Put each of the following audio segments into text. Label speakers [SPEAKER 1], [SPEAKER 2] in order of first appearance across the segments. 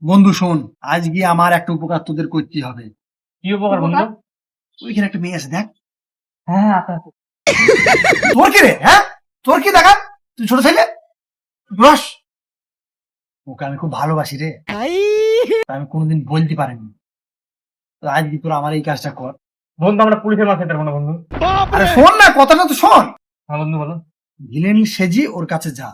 [SPEAKER 1] বন্ধু শোন, আজ গিয়ে আমার একটা উপকার তোদের করতে হবে।
[SPEAKER 2] কি উপকার বন্ধু?
[SPEAKER 1] ওইখানে একটা মেয়ে আছে, দেখ।
[SPEAKER 2] হ্যাঁ আপনার
[SPEAKER 1] তোর কি রে? হ্যাঁ, তোর কি দেখা? তুই ছোট ছেলে, রস। ওকে আমি খুব ভালোবাসি রে, আমি কোনোদিন বলতে পারিনি। তো আজ কি তোরা আমার এই কাজটা কর।
[SPEAKER 2] বন্ধু আমরা পুলিশের মাথায় পারবো না বন্ধু।
[SPEAKER 1] আরে শোন না, কথাটা তো শোন।
[SPEAKER 2] হ্যাঁ বন্ধু বলো।
[SPEAKER 1] ভিলেন সেজি ওর কাছে যা,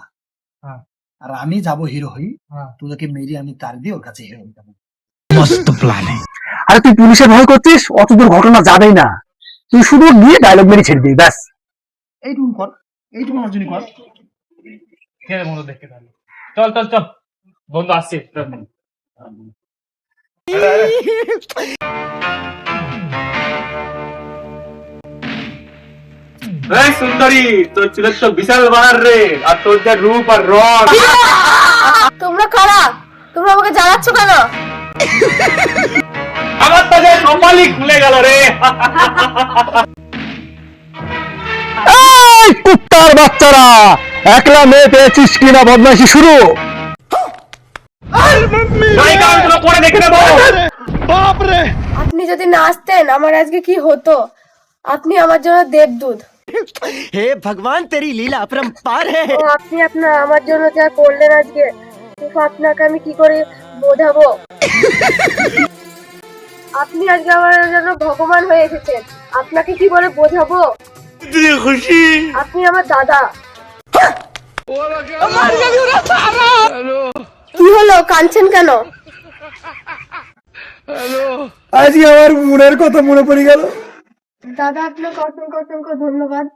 [SPEAKER 2] হ্যাঁ
[SPEAKER 1] আর আমি যাবো হিরো হই।
[SPEAKER 2] হ্যাঁ
[SPEAKER 1] তোদেরকে মেরে আমি তার দিয়ে ওর কাছে হিরো হই যাবো।
[SPEAKER 3] আরে তুই পুলিশের ভয় করছিস, অত দূর ঘটনা যাবেই না। তুই শুধু গিয়ে ডায়লগ মেরে ছেড়ে দিবি, ব্যাস।
[SPEAKER 1] এইটুকু কর, এইটুকু আমার জন্য কর।
[SPEAKER 2] ঠিক আছে বন্ধু, দেখতে তাহলে চল চল চল বন্ধু আসছি। সুন্দরী, তোর চুলের তো বিশাল বাহার রে, আর তোর যা রূপ আর রং।
[SPEAKER 4] তোমরা কারা? তোমরা আমাকে জ্বালাচ্ছ কেন?
[SPEAKER 2] আমার তো যে কপালই খুলে গেল রে।
[SPEAKER 3] এই কুত্তার বাচ্চারা, একলা মেয়ে পেয়েছিস কিনা বদমাইশি শুরু।
[SPEAKER 2] নায়িকা অন্তত পরে দেখে নেবো।
[SPEAKER 4] আপনি যদি না আসতেন আমার আজকে কি হতো? আপনি আমার জন্য দেবদূত।
[SPEAKER 5] हे भगवान तेरी लीला अपरंपार है।
[SPEAKER 4] ও আপনি আমার জন্য যা করলেন আজকে, উফ, আপনাকে আমি কি করে বোঝাবো? আপনি আজকে আমার জন্য ভগবান হয়ে এসেছেন, আপনাকে কি বলে বোঝাবো?
[SPEAKER 5] खुशी
[SPEAKER 4] আপনি আমার দাদা। কি হলো, কাঁদছেন কেন?
[SPEAKER 1] আজকে আমার মনের কথা মনে পড়ে গেল।
[SPEAKER 4] দাদা আপনাকে অসংখ্য অসংখ্য ধন্যবাদ।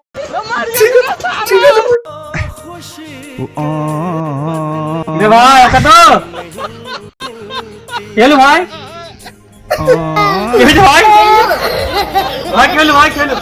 [SPEAKER 2] রে ভাই ওকে তো খেলো ভাই, ভাই খেলো ভাই খেলো।